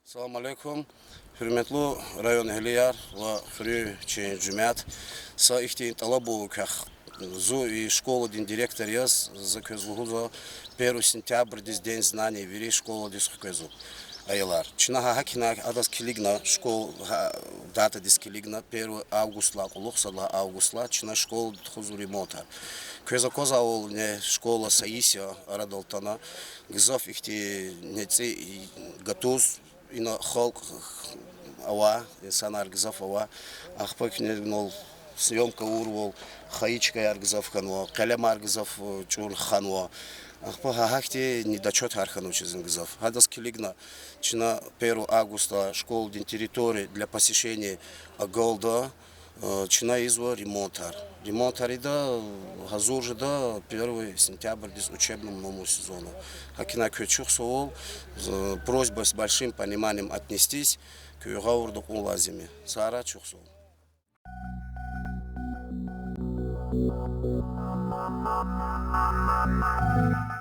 Assalamu alaikum. Hürmetli rayon ehliyar ve hürü çeyin cümlet. Sa ihtiyin talabu kah зу и школа дин директор яс за кезлугуза 1 сентябрь дис день знаний вери школа дис кезу айлар чинаха хакина адас килигна школ дата дис килигна 1 август ла улухсала август ла чина школ хузури мота кеза коза ол не школа саисия арадалтана гзов ихти неци гатуз ина холк ава санар гзов ава ахпак не нол съемка урвол хаичка яргзов ханво калям аргзов чур ханво ахпа хахти недочет хархану чизингзов хадас килигна чина 1 августа школ дин территории для посещения голда чина изва ремонтарида газуржида 1 сентябрь дис учебном новому сезону хакина кючух соол просьба с большим пониманием отнестись к югаурду улазими сара чухсол. Thank you.